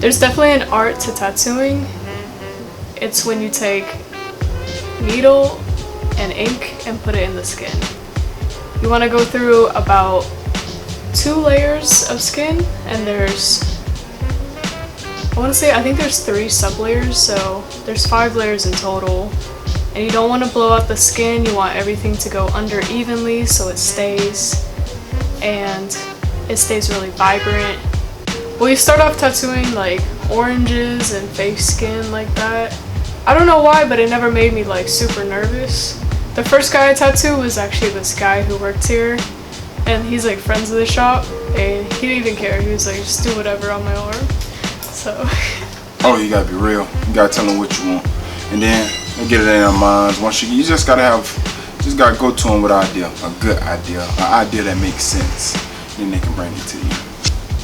There's definitely an art to tattooing. It's when you take needle and ink and put it in the skin. You want to go through about 2 layers of skin, and I think there's 3 sub-layers, so there's 5 layers in total. And you don't want to blow out the skin, you want everything to go under evenly so it stays, and it stays really vibrant. Well, you start off tattooing like oranges and fake skin like that. I don't know why, but it never made me like super nervous. The first guy I tattooed was actually this guy who worked here, and he's like friends with the shop, and he didn't even care. He was like, just do whatever on my arm. So. Oh, you gotta be real. You gotta tell them what you want, and then they get it in their minds. Once you just gotta go to them with an idea, a good idea, an idea that makes sense. Then they can bring it to you.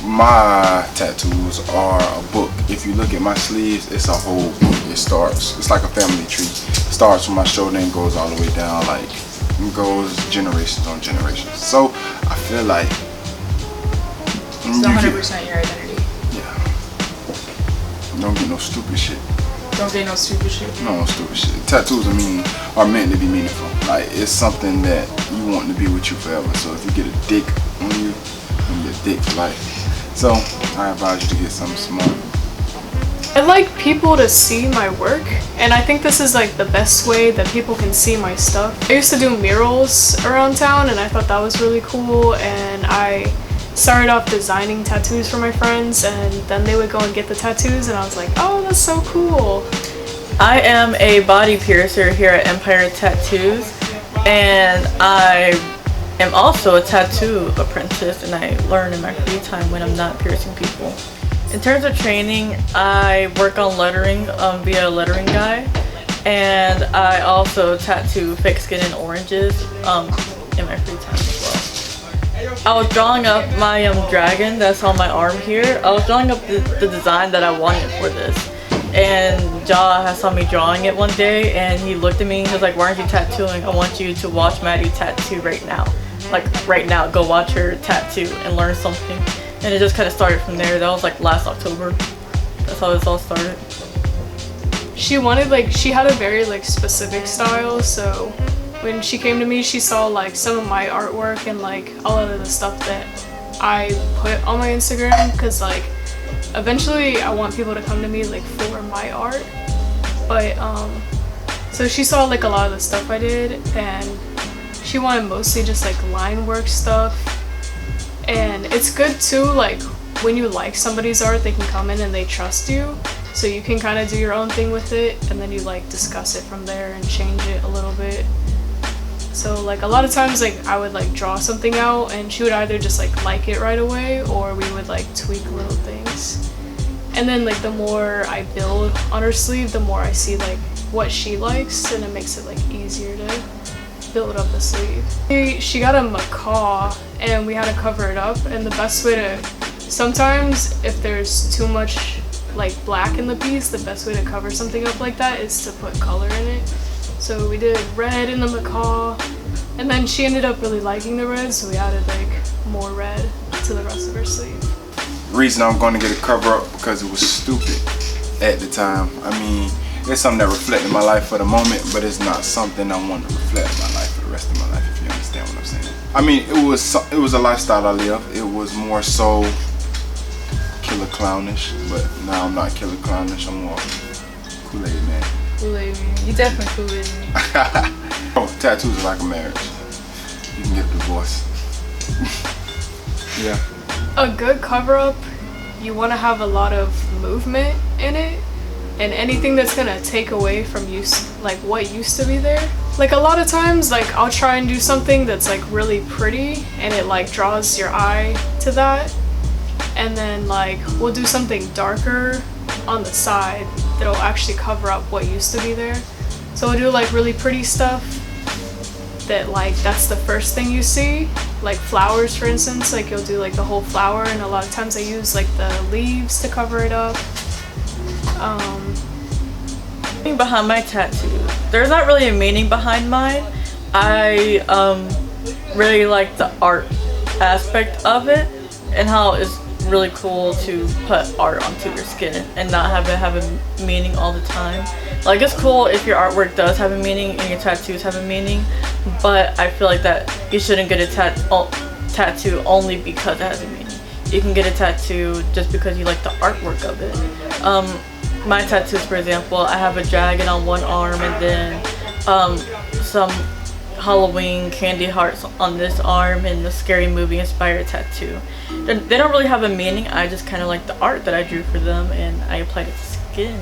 My tattoos are a book. If you look at my sleeves, it's a whole book. It's like a family tree. It starts from my shoulder and goes all the way down, like it goes generations on generations. So I feel like it's 100% your identity. Yeah. Don't get no stupid shit. Don't get no stupid shit. No stupid shit. Tattoos are meant to be meaningful. Like, it's something that you want to be with you forever. So if you get a dick on you, you get a dick for life. So I advise you to get something small. I like people to see my work, and I think this is like the best way that people can see my stuff. I used to do murals around town, and I thought that was really cool, and I started off designing tattoos for my friends, and then they would go and get the tattoos, and I was like, oh, that's so cool. I am a body piercer here at Empire Tattooz, and I am also a tattoo apprentice, and I learn in my free time when I'm not piercing people. In terms of training, I work on lettering via a lettering guy, and I also tattoo fake skin and oranges in my free time as well. I was drawing up my dragon that's on my arm here. I was drawing up the design that I wanted for this, and Ja saw me drawing it one day, and he looked at me and he was like, why aren't you tattooing? I want you to watch Maddie tattoo right now. Like right now, go watch her tattoo and learn something. And it just kind of started from there. That was like last October. That's how this all started. She had a very like specific style, so when she came to me, she saw like some of my artwork and like a lot of the stuff that I put on my Instagram, because like eventually I want people to come to me like for my art. But so she saw like a lot of the stuff I did, and she wanted mostly just like line work stuff. And it's good too, like when you like somebody's art, they can come in and they trust you, so you can kind of do your own thing with it, and then you like discuss it from there and change it a little bit. So like a lot of times, like I would like draw something out, and she would either just like it right away, or we would like tweak little things. And then like the more I build on her sleeve, the more I see like what she likes, and it makes it like easier to build up the sleeve. She got a macaw, and we had to cover it up, and the best way to, sometimes if there's too much like black in the piece, the best way to cover something up like that is to put color in it. So we did red in the macaw, and then she ended up really liking the red, so we added like more red to the rest of her sleeve. The reason I'm going to get a cover up because it was stupid at the time. I mean, it's something that reflected my life for the moment, but it's not something I want to reflect my life for the rest of my life, if you understand what I'm saying. I mean, it was a lifestyle I lived. It was more so killer clownish, but now I'm not killer clownish. I'm more Kool-Aid man. Kool-Aid man. You definitely Kool-Aid man. Oh, tattoos are like a marriage. You can get a divorce. Yeah. A good cover-up, you want to have a lot of movement in it, and anything that's gonna take away from like what used to be there. Like a lot of times, like I'll try and do something that's like really pretty, and it like draws your eye to that, and then like we'll do something darker on the side that'll actually cover up what used to be there. So we'll do like really pretty stuff that like that's the first thing you see, like flowers for instance. Like you'll do like the whole flower, and a lot of times I use like the leaves to cover it up. Behind my tattoo, there's not really a meaning behind mine. I really like the art aspect of it and how it's really cool to put art onto your skin and not have it have a meaning all the time. Like, it's cool if your artwork does have a meaning and your tattoos have a meaning, but I feel like that you shouldn't get a tattoo only because it has a meaning. You can get a tattoo just because you like the artwork of it. My tattoos, for example, I have a dragon on one arm and then some Halloween candy hearts on this arm and the Scary Movie inspired tattoo. They don't really have a meaning. I just kind of like the art that I drew for them and I applied it to skin.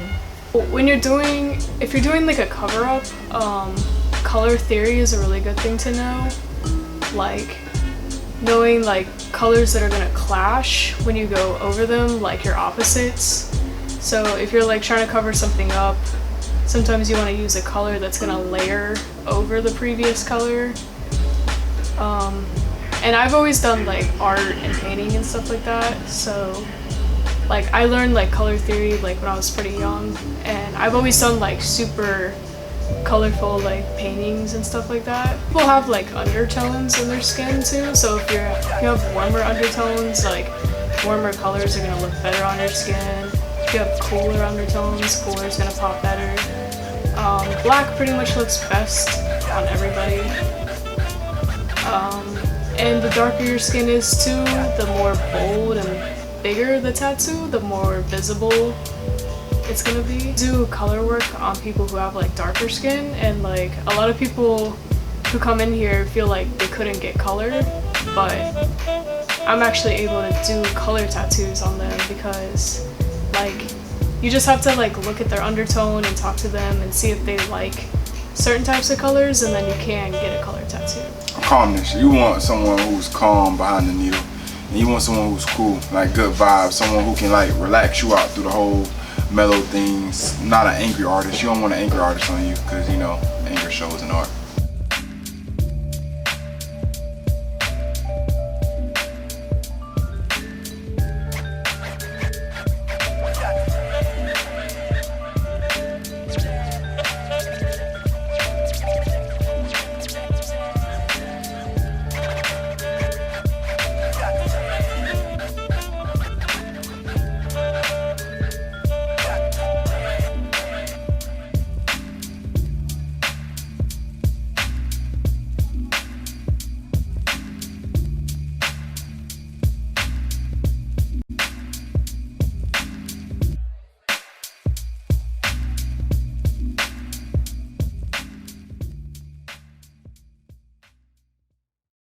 When you're doing, if you're doing like a cover up, color theory is a really good thing to know. Like knowing like colors that are gonna clash when you go over them, like your opposites. So if you're like trying to cover something up, sometimes you want to use a color that's gonna layer over the previous color. And I've always done like art and painting and stuff like that, so like I learned like color theory like when I was pretty young, and I've always done like super colorful like paintings and stuff like that. People have like undertones in their skin too, so if you have warmer undertones, like warmer colors are gonna look better on your skin. If you have cooler undertones, cooler is gonna pop better. Black pretty much looks best on everybody. And the darker your skin is too, the more bold and bigger the tattoo, the more visible it's gonna be. Do color work on people who have like darker skin, and like a lot of people who come in here feel like they couldn't get color, but I'm actually able to do color tattoos on them because like you just have to like look at their undertone and talk to them and see if they like certain types of colors, and then you can get a color tattoo. Calmness. You want someone who's calm behind the needle, and you want someone who's cool, like good vibes, someone who can like relax you out through the whole mellow things. Not an angry artist. You don't want an angry artist on you because you know anger shows in art.